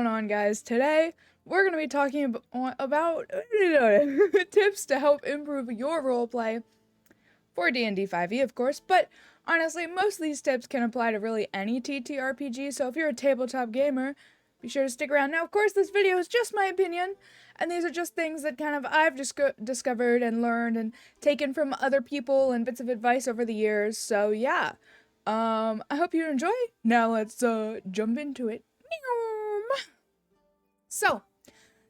Going on, guys? Today we're going to be talking about tips to help improve your roleplay for D&D 5e, of course, but honestly, most of these tips can apply to really any TTRPG, so if you're a tabletop gamer, be sure to stick around. Now, of course, this video is just my opinion, and these are just things that I've discovered and learned and taken from other people and bits of advice over the years, so yeah. I hope you enjoy. Now let's jump into it. So,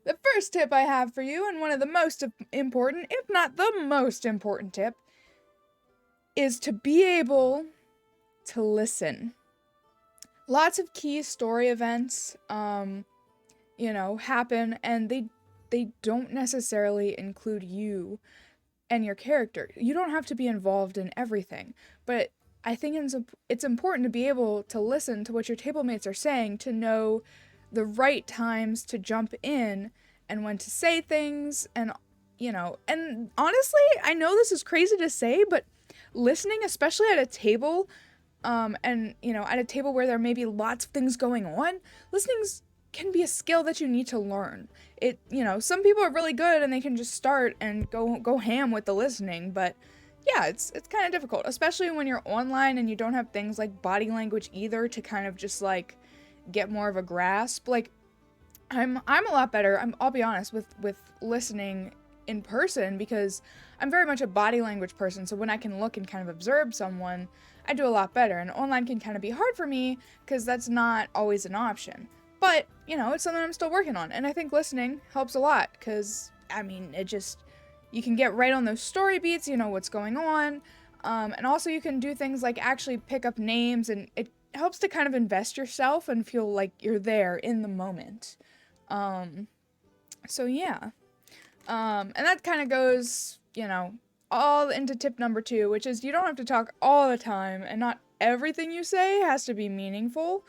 the first tip I have for you, and one of the most important, if not the most important tip, is to be able to listen. Lots of key story events, happen, and they don't necessarily include you and your character. You don't have to be involved in everything, but I think it's important to be able to listen to what your table mates are saying, to know the right times to jump in and when to say things, and honestly, I know this is crazy to say, but listening, especially at a table, at a table where there may be lots of things going on, listening can be a skill that you need to learn. Some people are really good and they can just start and go ham with the listening, but yeah, it's kind of difficult, especially when you're online and you don't have things like body language either to kind of just like get more of a grasp. Like I'm a lot better, I'll be honest, with listening in person, because I'm very much a body language person, so when I can look and kind of observe someone, I do a lot better. And online can kind of be hard for me because that's not always an option. But, it's something I'm still working on, and I think listening helps a lot because, you can get right on those story beats, you know what's going on, and also you can do things like actually pick up names, and it helps to kind of invest yourself and feel like you're there in the moment. So yeah. And that kind of goes, all into tip number 2, which is you don't have to talk all the time, and not everything you say has to be meaningful.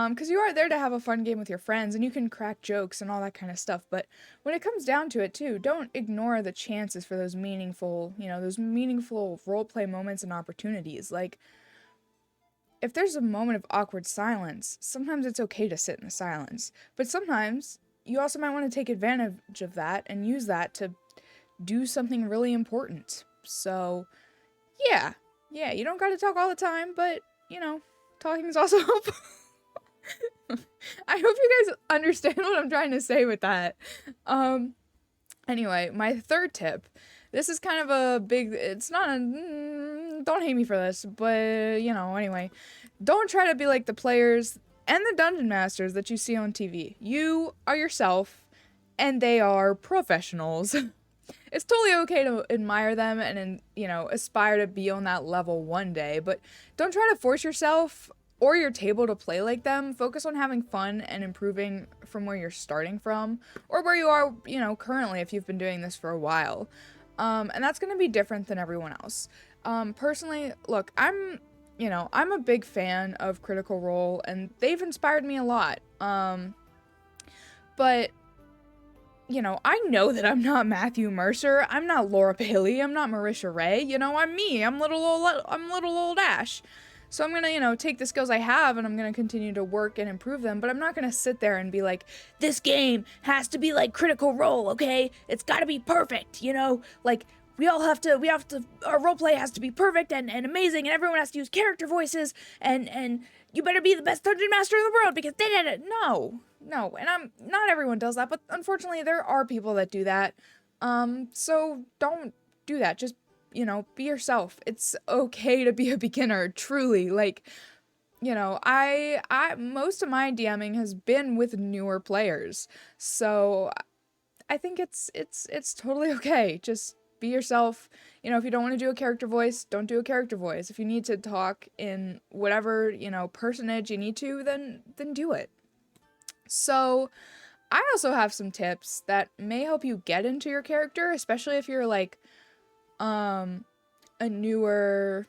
Because you are there to have a fun game with your friends, and you can crack jokes and all that kind of stuff, but when it comes down to it too, don't ignore the chances for those meaningful roleplay moments and opportunities. Like, if there's a moment of awkward silence, sometimes it's okay to sit in the silence, but sometimes you also might want to take advantage of that and use that to do something really important. So, yeah, you don't gotta talk all the time, but, talking is also helpful. I hope you guys understand what I'm trying to say with that. Anyway, my third tip. This is kind of a big, don't hate me for this, but, anyway. Don't try to be like the players and the dungeon masters that you see on TV. You are yourself, and they are professionals. It's totally okay to admire them and, aspire to be on that level one day, but don't try to force yourself or your table to play like them. Focus on having fun and improving from where you're starting from, or where you are, currently, if you've been doing this for a while. And that's going to be different than everyone else. Personally, look, I'm a big fan of Critical Role, and they've inspired me a lot. But, I know that I'm not Matthew Mercer, I'm not Laura Bailey, I'm not Marisha Ray, I'm me, I'm little old Ash. So I'm gonna, take the skills I have, and I'm gonna continue to work and improve them, but I'm not gonna sit there and be like, this game has to be like Critical Role, okay? It's gotta be perfect, Like, our roleplay has to be perfect and amazing, and everyone has to use character voices, and you better be the best dungeon master in the world because they did it. No, and not everyone does that, but unfortunately there are people that do that. So don't do that. Just, be yourself. It's okay to be a beginner, truly. Like, I most of my DMing has been with newer players, so I think it's totally okay. Just be yourself. If you don't want to do a character voice, don't do a character voice. If you need to talk in whatever, personage you need to, then do it. So, I also have some tips that may help you get into your character, especially if you're like a newer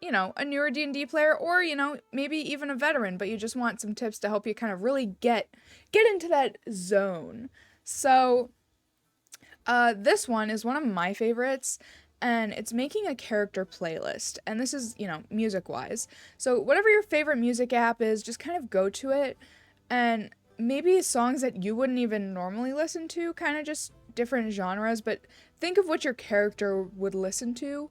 D&D player, or, maybe even a veteran, but you just want some tips to help you kind of really get into that zone. So, this one is one of my favorites, and it's making a character playlist. And this is, music-wise. So whatever your favorite music app is, just kind of go to it and maybe songs that you wouldn't even normally listen to, kind of just different genres, but think of what your character would listen to.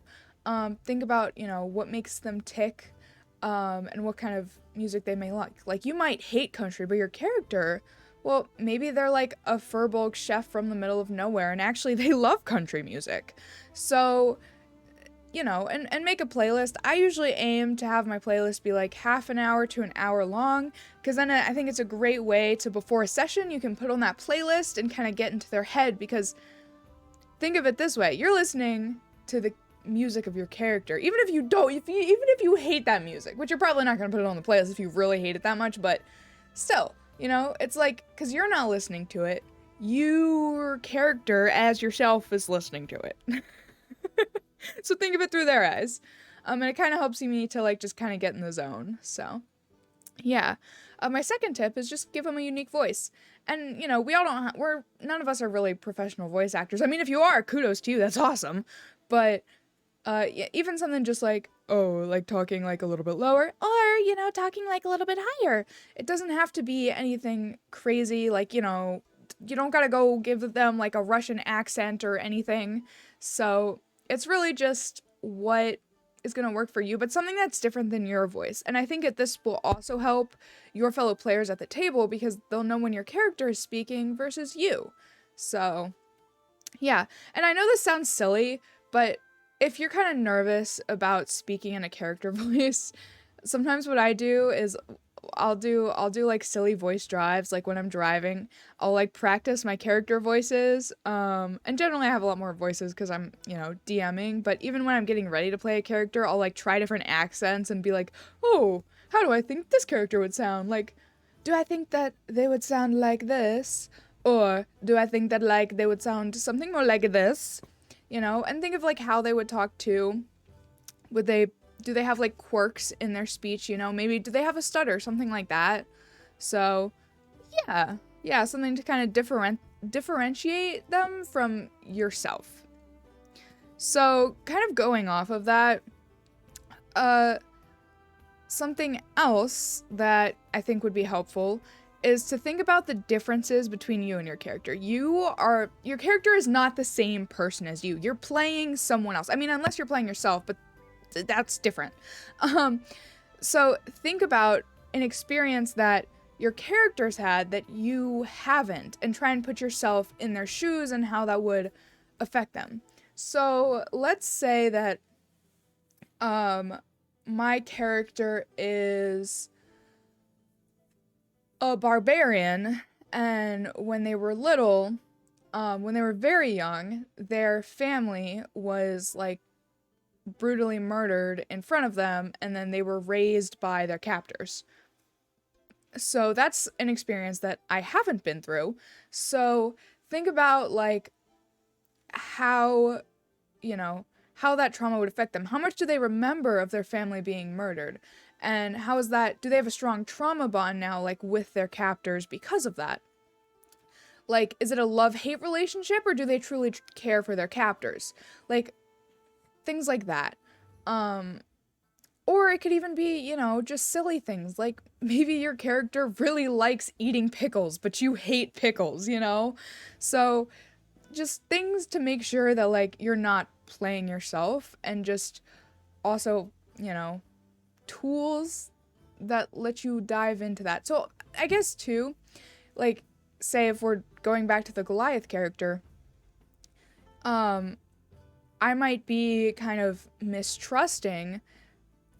Think about, what makes them tick, and what kind of music they may like. Like, you might hate country, but your character, well, maybe they're like a Furbolg chef from the middle of nowhere, and actually they love country music. So, and make a playlist. I usually aim to have my playlist be like half an hour to an hour long, because then I think it's a great way to, before a session, you can put on that playlist and kind of get into their head, because think of it this way, you're listening to the music of your character, even if you don't, even if you hate that music, which you're probably not going to put it on the playlist if you really hate it that much, but still, it's like, because you're not listening to it, your character as yourself is listening to it. So think of it through their eyes. And it kind of helps me to like just kind of get in the zone. So yeah. My second tip is just give them a unique voice. And we all don't none of us are really professional voice actors. I mean, if you are, kudos to you, that's awesome. But yeah, even something just like, like talking like a little bit lower, or talking like a little bit higher. It doesn't have to be anything crazy, like, you don't gotta go give them like a Russian accent or anything. So it's really just what is going to work for you, but something that's different than your voice. And I think that this will also help your fellow players at the table, because they'll know when your character is speaking versus you. So yeah. And I know this sounds silly, but if you're kind of nervous about speaking in a character voice, sometimes what I do is I'll do like silly voice drives, like when I'm driving. I'll like practice my character voices. And generally I have a lot more voices because I'm, DMing, but even when I'm getting ready to play a character, I'll like try different accents and be like, oh, how do I think this character would sound? Like, do I think that they would sound like this? Or do I think that like they would sound something more like this? And think of like how they would talk too. Do they have like quirks in their speech, maybe do they have a stutter, something like that. So yeah, something to kind of differentiate them from yourself. So kind of going off of that, something else that I think would be helpful is to think about the differences between you and your character. Your character is not the same person as you. You're playing someone else. I mean, unless you're playing yourself, but that's different. So think about an experience that your characters had that you haven't, and try and put yourself in their shoes and how that would affect them. So let's say that my character is a barbarian, and when they were little, when they were very young, their family was like brutally murdered in front of them, and then they were raised by their captors. So that's an experience that I haven't been through. So think about like how that trauma would affect them. How much do they remember of their family being murdered? And how is that, do they have a strong trauma bond now, like with their captors because of that? Like, is it a love-hate relationship, or do they truly care for their captors? Like, things like that. Or it could even be, just silly things. Like, maybe your character really likes eating pickles, but you hate pickles, So, just things to make sure that, like, you're not playing yourself, and just also, tools that let you dive into that. So, I guess, too, like, say if we're going back to the Goliath character, I might be kind of mistrusting,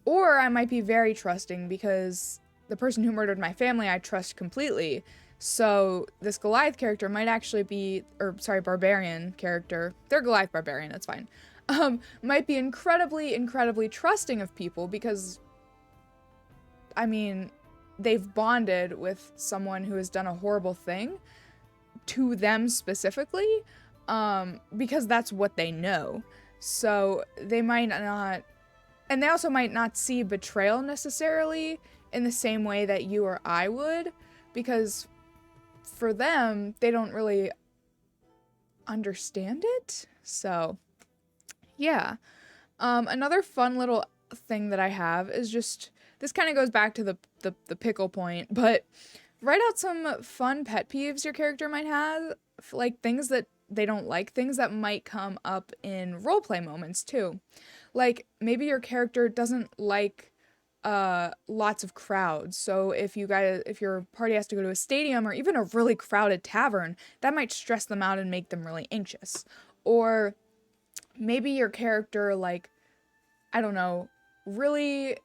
or I might be very trusting, because the person who murdered my family I trust completely. So this Goliath character might actually be, barbarian character, they're Goliath barbarian, that's fine, might be incredibly, incredibly trusting of people, because, I mean, they've bonded with someone who has done a horrible thing to them specifically, because that's what they know. So they might not, and they also might not see betrayal necessarily in the same way that you or I would, because for them, they don't really understand it. So yeah. Another fun little thing that I have is just, this kind of goes back to the pickle point, but write out some fun pet peeves your character might have, like things that they don't like, things that might come up in roleplay moments too. Like maybe your character doesn't like lots of crowds. So if your party has to go to a stadium or even a really crowded tavern, that might stress them out and make them really anxious. Or maybe your character, like, I don't know, really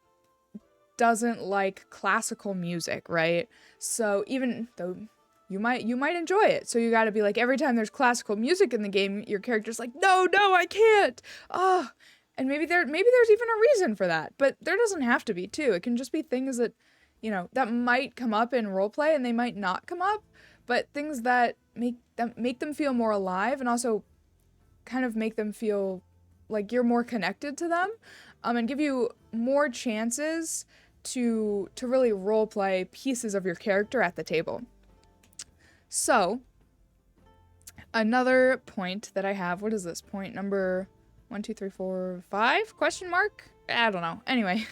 doesn't like classical music, right? So even though you might enjoy it, so you got to be like, every time there's classical music in the game, your character's like, no, I can't. Oh, and maybe there's even a reason for that, but there doesn't have to be too. It can just be things that, that might come up in roleplay, and they might not come up, but things that make them feel more alive, and also kind of make them feel like you're more connected to them, and give you more chances to really role play pieces of your character at the table. So, another point that I have, what is this? Point number 1, 2, 3, 4, 5? Question mark? I don't know. Anyway,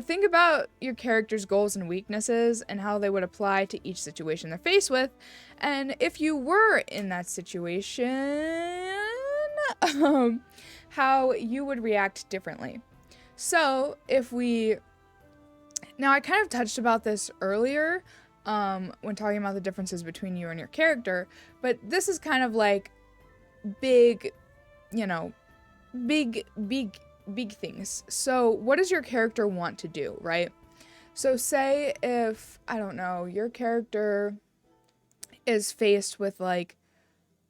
think about your character's goals and weaknesses and how they would apply to each situation they're faced with. And if you were in that situation, how you would react differently. So, now I kind of touched about this earlier, when talking about the differences between you and your character, but this is kind of like big, big things. So what does your character want to do, right? So say if, I don't know, your character is faced with like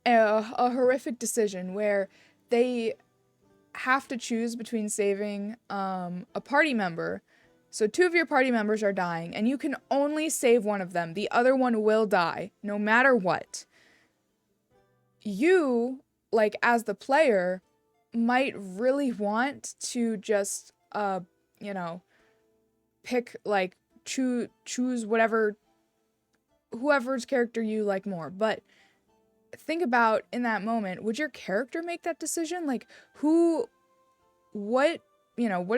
a horrific decision where they have to choose between saving a party member. So 2 of your party members are dying, and you can only save one of them. The other one will die, no matter what. You, like, as the player, might really want to just, pick, like, choose whoever's character you like more. But think about, in that moment, would your character make that decision? Like, what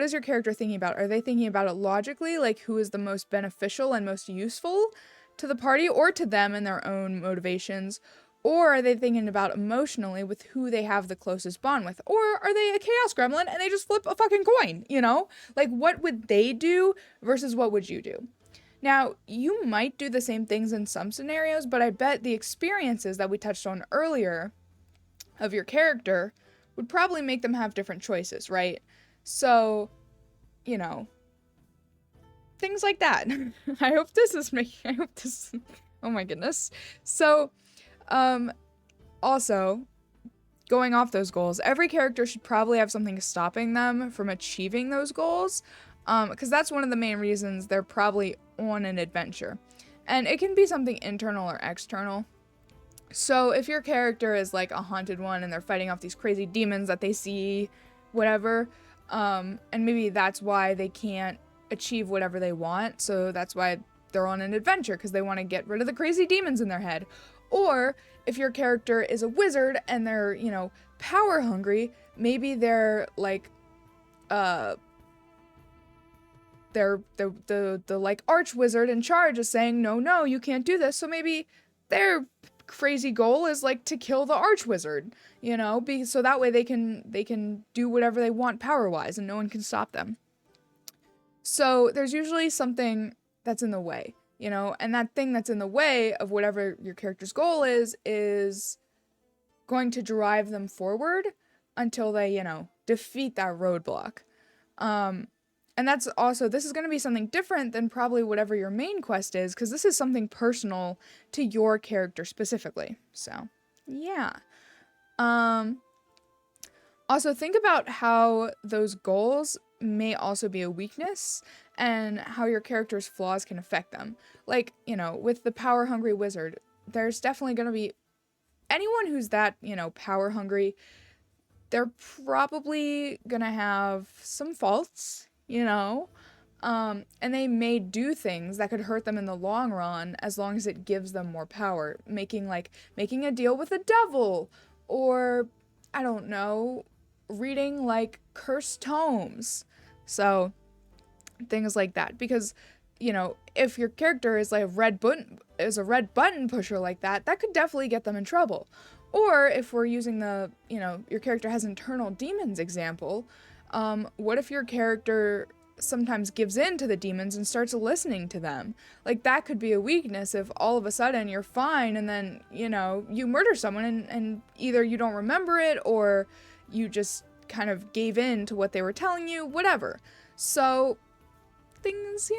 is your character thinking about? Are they thinking about it logically, like who is the most beneficial and most useful to the party or to them and their own motivations? Or are they thinking about emotionally with who they have the closest bond with? Or are they a chaos gremlin and they just flip a fucking coin, Like, what would they do versus what would you do? Now, you might do the same things in some scenarios, but I bet the experiences that we touched on earlier of your character would probably make them have different choices, right? So, things like that. I hope this, oh my goodness. So, also, going off those goals, every character should probably have something stopping them from achieving those goals, because that's one of the main reasons they're probably on an adventure. And it can be something internal or external. So if your character is like a haunted one and they're fighting off these crazy demons that they see, whatever, and maybe that's why they can't achieve whatever they want, so that's why they're on an adventure, because they want to get rid of the crazy demons in their head. Or if your character is a wizard and they're, power hungry, maybe they're like, they're the like arch wizard in charge is saying, no, you can't do this, so maybe their crazy goal is like to kill the arch wizard, so that way they can do whatever they want power wise and no one can stop them. So there's usually something that's in the way, and that thing that's in the way of whatever your character's goal is going to drive them forward until they, defeat that roadblock. And that's also, this is going to be something different than probably whatever your main quest is, because this is something personal to your character specifically. So, yeah. Also, think about how those goals may also be a weakness and how your character's flaws can affect them. Like, with the power-hungry wizard, there's definitely going to be anyone who's that, power-hungry, they're probably going to have some faults, and they may do things that could hurt them in the long run as long as it gives them more power. Making a deal with the devil, or, I don't know, reading, like, cursed tomes. So, things like that. Because, if your character is like a red button pusher like that, that could definitely get them in trouble. Or if we're using the, your character has internal demons example, what if your character sometimes gives in to the demons and starts listening to them? Like, that could be a weakness if all of a sudden you're fine and then, you murder someone and either you don't remember it or you just kind of gave in to what they were telling you, whatever. So things,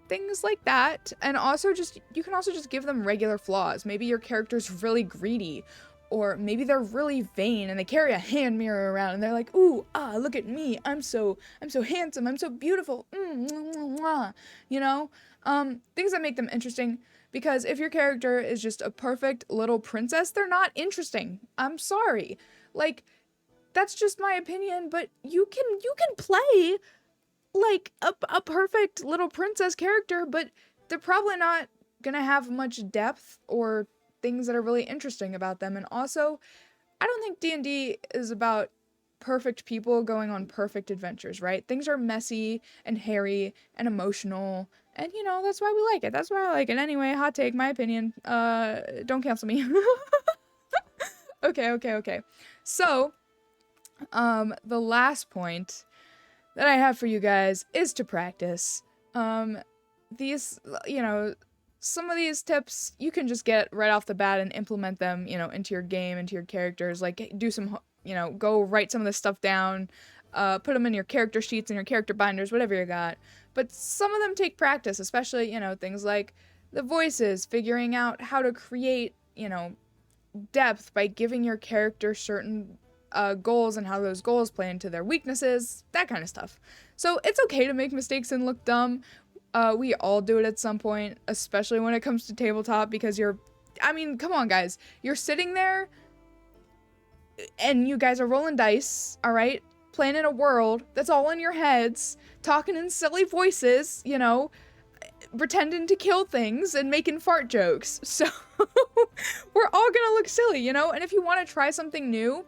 things like that. And also you can also just give them regular flaws. Maybe your character's really greedy, or maybe they're really vain and they carry a hand mirror around and they're like, ooh, look at me, I'm so handsome, I'm so beautiful, mwah, mwah. Things that make them interesting. Because if your character is just a perfect little princess, they're not interesting. I'm sorry. Like, that's just my opinion, but you can play like a perfect little princess character, but they're probably not gonna have much depth or things that are really interesting about them. And also, I don't think D&D is about perfect people going on perfect adventures, right? Things are messy and hairy and emotional, and that's why we like it. That's why I like it. Anyway, hot take, my opinion. Don't cancel me. Okay. So, the last point that I have for you guys is to practice. These, some of these tips you can just get right off the bat and implement them, into your game, into your characters. Like, do some, go write some of this stuff down, put them in your character sheets and your character binders, whatever you got. But some of them take practice, especially, things like the voices, figuring out how to create, depth by giving your character certain goals and how those goals play into their weaknesses, that kind of stuff. So it's okay to make mistakes and look dumb. We all do it at some point, especially when it comes to tabletop, because come on, guys. You're sitting there and you guys are rolling dice, all right? Playing in a world that's all in your heads, talking in silly voices, pretending to kill things and making fart jokes. So we're all gonna look silly, And if you want to try something new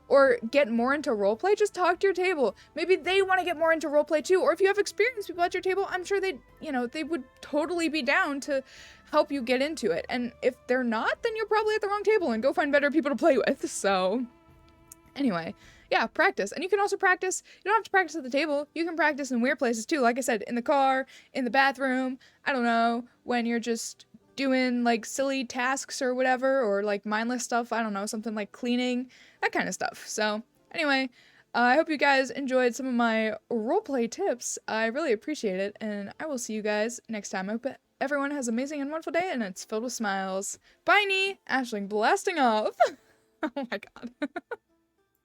or get more into roleplay, just talk to your table. Maybe they want to get more into roleplay too. Or if you have experienced people at your table, I'm sure they would totally be down to help you get into it. And if they're not, then you're probably at the wrong table and go find better people to play with. So anyway, yeah, practice. And you can also practice, you don't have to practice at the table. You can practice in weird places too. Like I said, in the car, in the bathroom, I don't know, when you're just doing like silly tasks or whatever, or like mindless stuff, I don't know, something like cleaning, that kind of stuff. So anyway, I hope you guys enjoyed some of my roleplay tips. I really appreciate it, and I will see you guys next time. I hope everyone has an amazing and wonderful day, and it's filled with smiles. Bye, Nee! Aisling blasting off! Oh my god.